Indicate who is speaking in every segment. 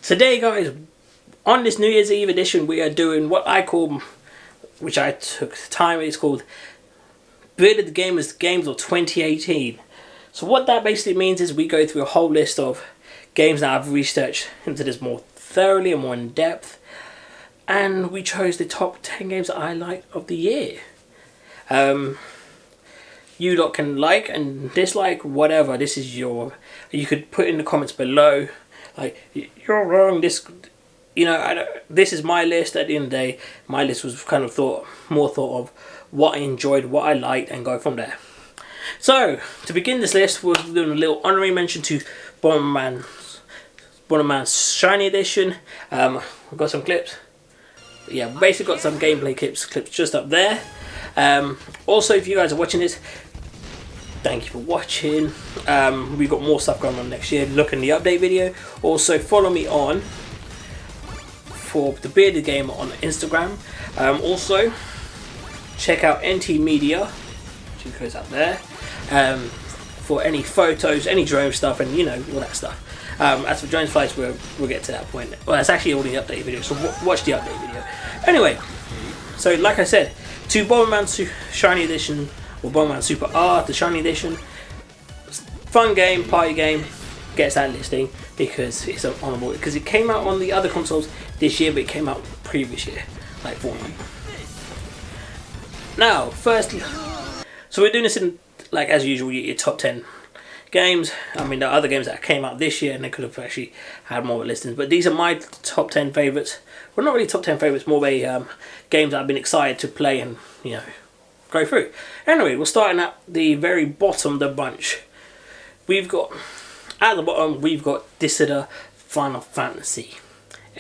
Speaker 1: Today, guys, on this New Year's Eve edition, we are doing what I call, which I took time, it's called Bearded Gamers Games of 2018. So what that basically means is we go through a whole list of games that I've researched into this more thoroughly and more in depth, and we chose the top 10 games that I liked of the year. You lot can like and dislike whatever. This is your, you could put in the comments below like, you're wrong, this, you know, this is my list. At the end of the day, my list was kind of more thought of what I enjoyed, what I liked, and go from there. So to begin this list, we're doing a little honorary mention to Bomberman's Shiny Edition. We've got some clips. Yeah, basically got some gameplay clips just up there. Also, if you guys are watching this, thank you for watching. We've got more stuff going on next year. Look in the update video. Also, follow me on for the Bearded Gamer on Instagram. Also, check out NT Media, which goes up there, for any photos, any drone stuff, and you know, all that stuff. As for drone flights, we'll get to that point. Well, it's actually all in the update video, so watch the update video. Anyway, so like I said, to Bomberman Shiny Edition, or Bomberman Super R, the Shiny Edition. Fun game, party game, gets that listing because it's honourable. Because it came out on the other consoles this year, but it came out previous year, like Fortnite. Now, firstly, so we're doing this in, like as usual, your top 10 games. I mean, there are other games that came out this year and they could have actually had more listings, but these are my top 10 favourites. Well, not really top 10 favourites, more of games that I've been excited to play and, you know, go through. Anyway, we're starting at the very bottom of the bunch. We've got, at the bottom, we've got Dissider Final Fantasy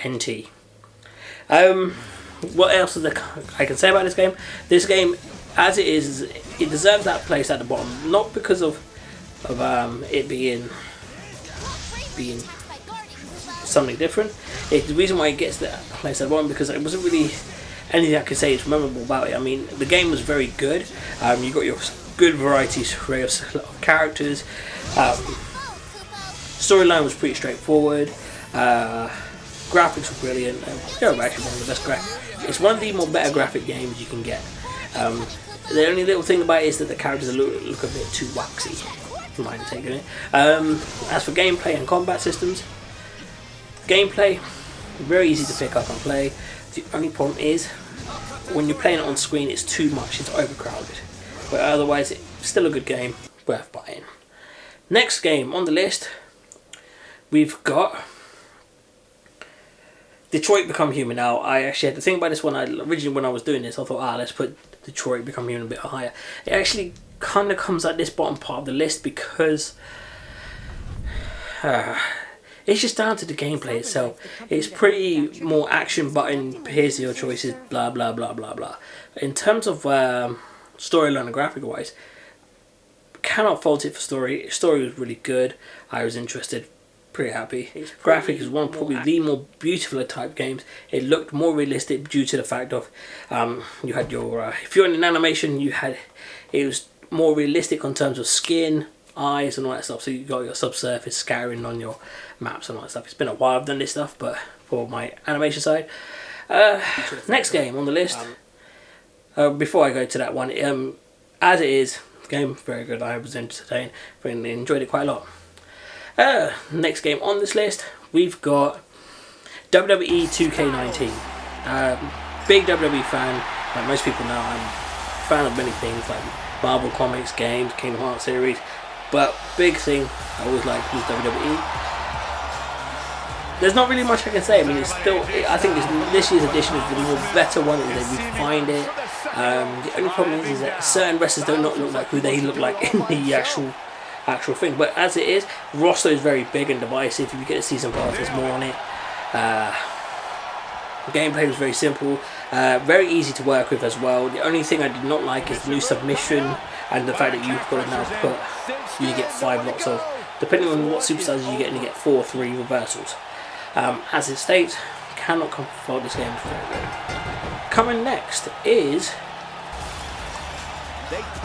Speaker 1: NT. What else is there I can say about this game? This game, as it is, it deserves that place at the bottom. Not because of it being something different. It's the reason why it gets that place at the bottom, because it wasn't really anything I could say is memorable about it. I mean, the game was very good. You got your good variety of characters. Storyline was pretty straightforward. Graphics were brilliant. Actually one of the best graphics. It's one of the more better graphic games you can get. The only little thing about it is that the characters look a bit too waxy. Mind taking it. As for gameplay and combat systems, gameplay very easy to pick up and play. The only problem is when you're playing it on screen, it's too much, it's overcrowded. But otherwise, it's still a good game, worth buying. Next game on the list, we've got Detroit Become Human. Now, I actually had to think about this one. Originally, when I was doing this, I thought, let's put Detroit Become Human a bit higher. It actually kind of comes at this bottom part of the list because it's just down to the gameplay itself. It's pretty more action button, here's your choices, blah blah blah blah blah. In terms of storyline and graphic wise, cannot fault it for story. Story was really good. I was interested, pretty happy. Graphics is one probably the more beautiful type games. It looked more realistic due to the fact of you had your if you're in an animation, it was more realistic in terms of skin, eyes and all that stuff. So you got your subsurface scattering on your maps and all that stuff. It's been a while I've done this stuff, but for my animation side. Next game on the list, before I go to that one, as it is, the game very good. I was entertained, really enjoyed it quite a lot. Next game on this list, we've got WWE 2K19. Big WWE fan, like most people know. I'm a fan of many things like Marvel Comics, games, Kingdom Hearts series, but big thing I always liked was WWE. There's not really much I can say. I mean, it's still, I think this year's edition is the more better one, and they refined it. The only problem is that certain wrestlers do not look like who they look like in the actual thing. But as it is, roster is very big and divisive. If you get a season pass, there's more on it. Gameplay was very simple, very easy to work with as well. The only thing I did not like is the new submission and the fact that you've got to now you get 5 lots of, depending on what superstars you get, and you get 4 or 3 reversals. As it states, cannot fault this game. Coming next is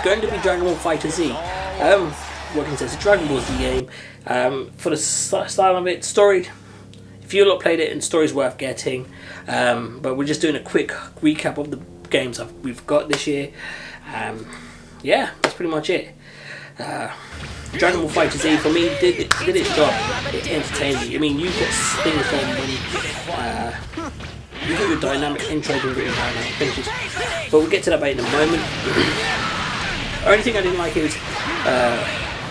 Speaker 1: going to be Dragon Ball Fighter Z. What can I say? It's a Dragon Ball Z game. For the style of it, story, if you lot played it, and the story's worth getting. But we're just doing a quick recap of the games we've got this year. Yeah, that's pretty much it. Dragon Ball Fighter Z for me did its job. It entertained me. I mean, you've got things from when you got your dynamic intro and your dynamic finishes, but we'll get to that in a moment. The only thing I didn't like is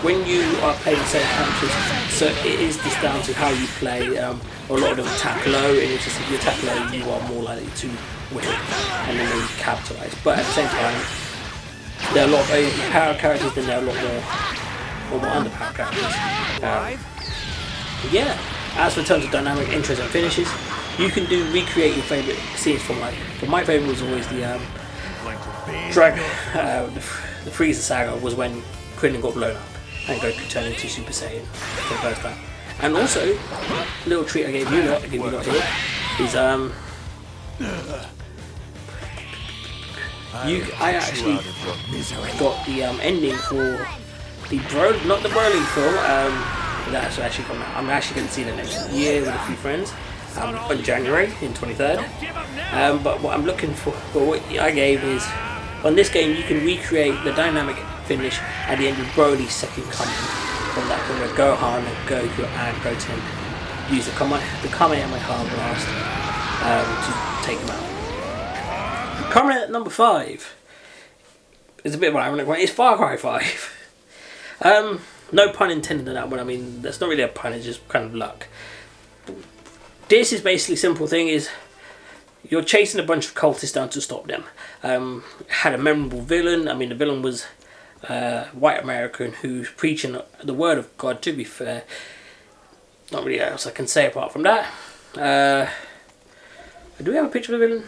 Speaker 1: when you are playing certain characters, so it is just down to how you play. A lot of them attack low, and it's just if you attack low, you are more likely to win, and then they capitalize. But at the same time, there are a lot of overpowered characters, then there are a lot more underpowered characters. Yeah. As for in terms of dynamic intros and finishes, you can recreate your favourite scenes from my favourite was always the the Frieza saga was when Krillin got blown up and Goku turned into Super Saiyan for the first time. And also, a little treat I gave you lot here is I actually got the ending for not the Broly film. That's actually coming out. I'm actually going to see it next year with a few friends on January in 23rd. But what I'm looking for, what I gave is, on this game you can recreate the dynamic finish at the end of Broly's second coming. From that point where Gohan, Goku and Goten use the Kamehameha blast to take him out. Coming at number 5 is a bit of an ironic one. It's Far Cry 5. No pun intended on that one. I mean, that's not really a pun, it's just kind of luck. This is basically simple thing is you're chasing a bunch of cultists down to stop them. Had a memorable villain. I mean, the villain was white American who's preaching the word of God, to be fair. Not really else I can say apart from that. Do we have a picture of the villain?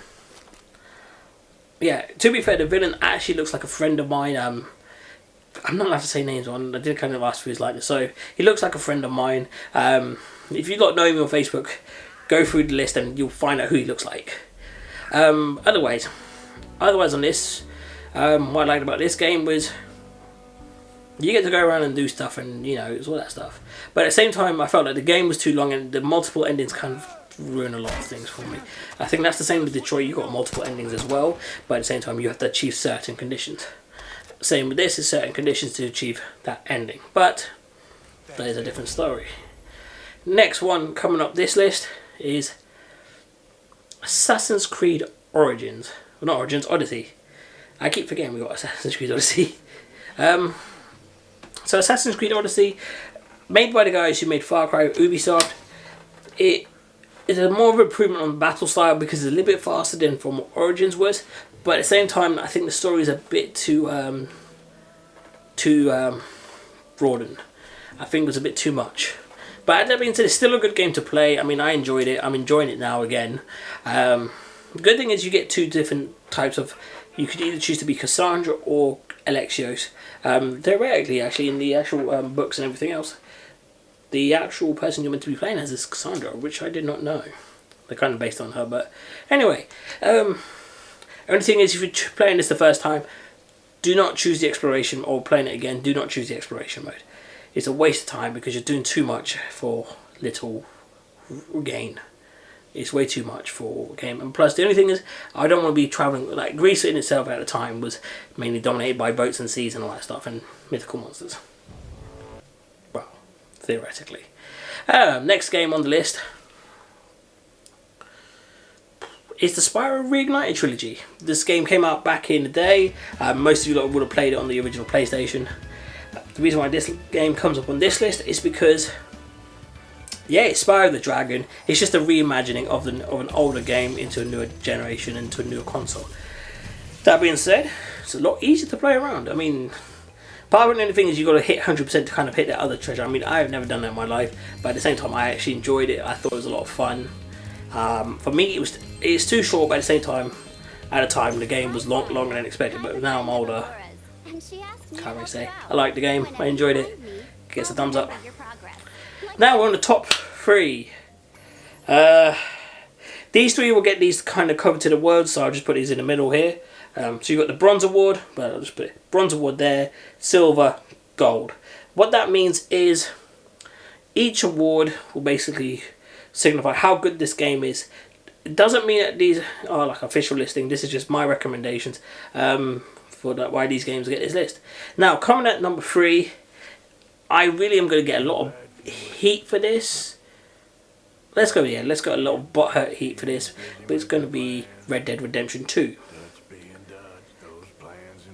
Speaker 1: Yeah, to be fair, the villain actually looks like a friend of mine. I'm not allowed to say names on. I did kind of ask for his likeness, so he looks like a friend of mine. If you lot know him on Facebook, go through the list and you'll find out who he looks like. Otherwise on this, what I liked about this game was you get to go around and do stuff, and you know, it's all that stuff. But at the same time, I felt like the game was too long, and the multiple endings kind of ruin a lot of things for me. I think that's the same with Detroit. You got multiple endings as well, but at the same time, you have to achieve certain conditions. Same with this, is certain conditions to achieve that ending, but that is a different story. Next one coming up this list is Assassin's Creed Origins. Well, not Origins, Odyssey. I keep forgetting we got Assassin's Creed Odyssey. So Assassin's Creed Odyssey, made by the guys who made Far Cry, Ubisoft. It is a more of an improvement on the battle style because it's a little bit faster than from what Origins was. But at the same time, I think the story is a bit too broadened. I think it was a bit too much. But that being said, it's still a good game to play. I mean, I enjoyed it. I'm enjoying it now again. The good thing is you get two different types of... You could either choose to be Cassandra or Alexios. Theoretically, actually, in the actual books and everything else, the actual person you're meant to be playing as is Cassandra, which I did not know. They're kind of based on her, but... Anyway, only thing is, if you're playing this the first time, do not choose the exploration, or playing it again, do not choose the exploration mode. It's a waste of time because you're doing too much for little gain. It's way too much for a game. And plus, the only thing is, I don't want to be travelling... Like, Greece in itself at the time was mainly dominated by boats and seas and all that stuff, and mythical monsters. Well, theoretically. Next game on the list is the Spyro Reignited Trilogy. This game came out back in the day. Most of you lot would have played it on the original PlayStation. The reason why this game comes up on this list is because, yeah, it's Spyro the Dragon. It's just a reimagining of an older game into a newer generation, into a newer console. That being said, it's a lot easier to play around. I mean, part of the only thing is you've got to hit 100% to kind of hit that other treasure. I mean, I've never done that in my life, but at the same time, I actually enjoyed it. I thought it was a lot of fun. For me, it's too short, but at the same time, at the time, the game was longer than expected. But now I'm older, can't really say. I liked the game. I enjoyed it. Gets a thumbs up. Now we're on the top 3. These 3 will get these kind of covered to the world, so I'll just put these in the middle here. So you've got the Bronze Award, but I'll just put it, Bronze Award there, Silver, Gold. What that means is each award will basically signify how good this game is. It doesn't mean that these are like official listing. This is just my recommendations for why these games get this list. Now, coming at number 3, I really am going to get a lot of heat for this. Let's go a lot of butthurt heat for this, but it's going to be Red Dead Redemption 2.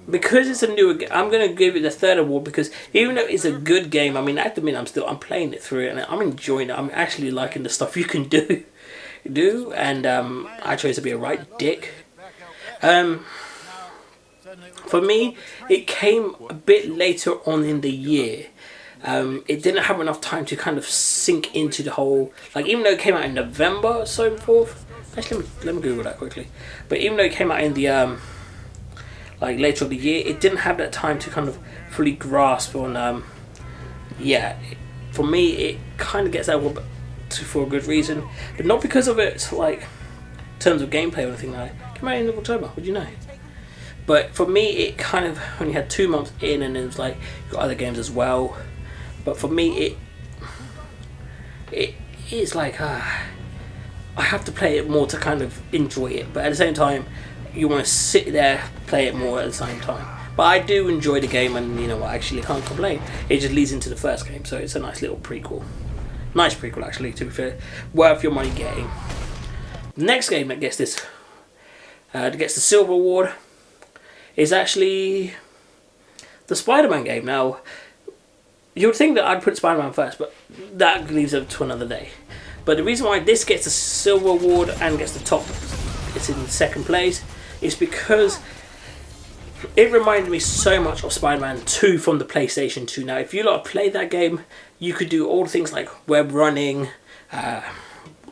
Speaker 1: Because it's a newer game, I'm going to give it the third award, because even though it's a good game, I mean, at the minute I'm playing it through, and I'm enjoying it. I'm actually liking the stuff you can do, and I chose to be a right dick. For me, it came a bit later on in the year. It didn't have enough time to kind of sink into the whole, like, even though it came out in November or so forth. Actually, let me Google that quickly. But even though it came out in the like later of the year, it didn't have that time to kind of fully grasp on. For me, it kind of gets that for a good reason, but not because of its like in terms of gameplay or anything like that. It came out in October. Would you know? But for me, it kind of only had 2 months in, and it was like you've got other games as well. But for me, it is like I have to play it more to kind of enjoy it. But at the same time, you want to sit there, play it more at the same time. But I do enjoy the game, and you know what, I actually can't complain. It just leads into the first game, so it's a nice little prequel. Nice prequel, actually, to be fair. Worth your money getting. The next game that gets this, that gets the Silver Award, is actually the Spider-Man game. Now, you would think that I'd put Spider-Man first, but that leaves it to another day. But the reason why this gets the Silver Award and gets the top, it's in second place, is because it reminded me so much of Spider-Man 2 from the PlayStation 2. Now, if you lot played that game, you could do all the things like web running,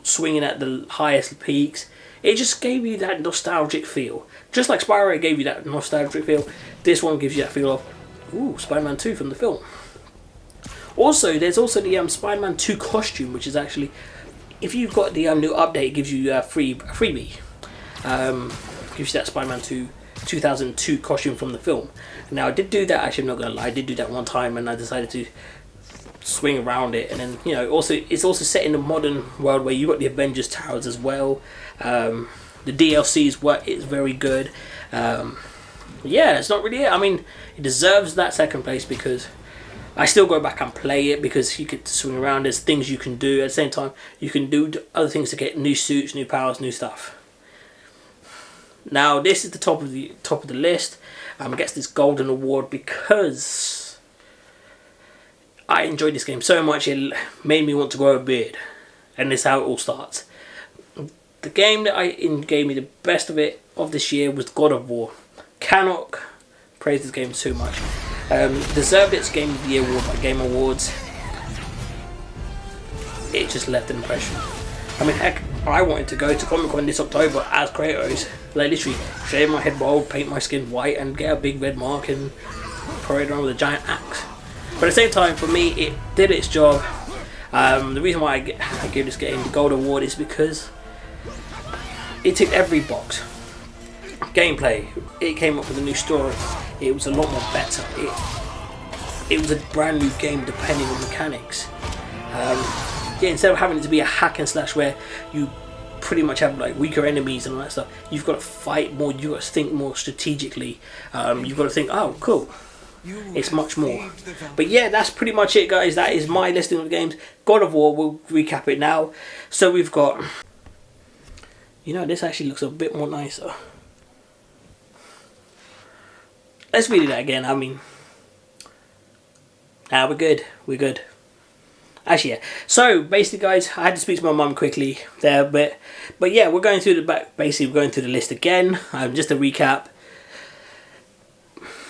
Speaker 1: swinging at the highest peaks. It just gave you that nostalgic feel. Just like Spyro gave you that nostalgic feel, this one gives you that feel of, ooh, Spider-Man 2 from the film. Also, there's also the Spider-Man 2 costume, which is actually, if you've got the new update, it gives you a freebie. Gives you that Spider-Man 2 2002 costume from the film. Now, I did do that, actually, I'm not going to lie, I did do that one time, and I decided to swing around it. And then, you know, also it's also set in the modern world where you got the Avengers Towers as well. The DLC's work is very good. Yeah, it's not really it. I mean, it deserves that second place because I still go back and play it because you get to swing around. There's things you can do. At the same time, you can do other things to get new suits, new powers, new stuff. Now, this is the top of the list. It gets this golden award because I enjoyed this game so much it made me want to grow a beard, and this is how it all starts. The game that gave me the best of it of this year was God of War. Cannot praise this game so much. Deserved its Game of the Year award by Game Awards. It just left an impression. I mean, heck, I wanted to go to Comic Con this October as Kratos. Like, literally, shave my head bald, paint my skin white, and get a big red mark and parade around with a giant axe. But at the same time, for me, it did its job. The reason why I gave this game the Gold Award is because it ticked every box. Gameplay, it came up with a new story. It was a lot more better. It was a brand new game depending on mechanics. Instead of having it to be a hack and slash where you pretty much have like weaker enemies and all that stuff, you've got to fight more, you've got to think more strategically. You've got to think, oh, cool. It's much more. But yeah, that's pretty much it, guys. That is my listing of the games. God of War, we'll recap it now. So we've got, you know, this actually looks a bit more nicer. Let's read that again. I mean, we're good. We're good. Actually, yeah. So basically, guys, I had to speak to my mum quickly there, but yeah, we're going through the back. Basically, we're going through the list again. Just a recap.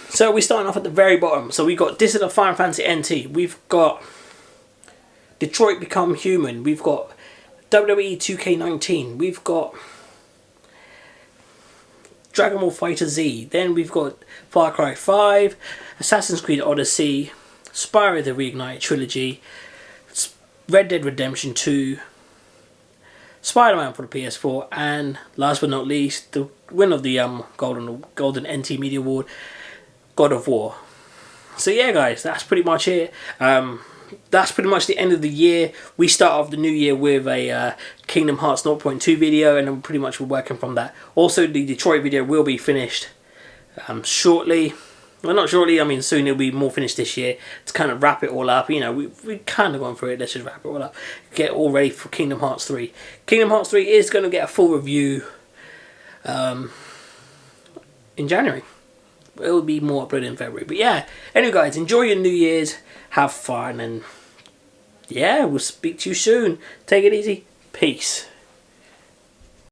Speaker 1: So we're starting off at the very bottom. So we got this is the Final Fantasy NT. We've got Detroit Become Human. We've got WWE 2K19. We've got Dragon Ball Fighter Z. Then we've got Far Cry 5, Assassin's Creed Odyssey, Spyro the Reignited Trilogy, Red Dead Redemption 2, Spider-Man for the PS4, and last but not least, the winner of the Golden NT Media Award, God of War. So yeah, guys, that's pretty much it. that's pretty much the end of the year. We start off the new year with a Kingdom Hearts 0.2 video, and then pretty much we're working from that. Also, the Detroit video will be finished shortly. Well, not shortly, I mean soon. It'll be more finished this year to kind of wrap it all up. You know, we've kind of gone through it. Let's just wrap it all up. Get all ready for Kingdom Hearts 3. Kingdom Hearts 3 is going to get a full review in January. It will be more uploaded in February. But yeah, anyway guys, enjoy your New Year's. Have fun, and yeah, we'll speak to you soon. Take it easy. Peace.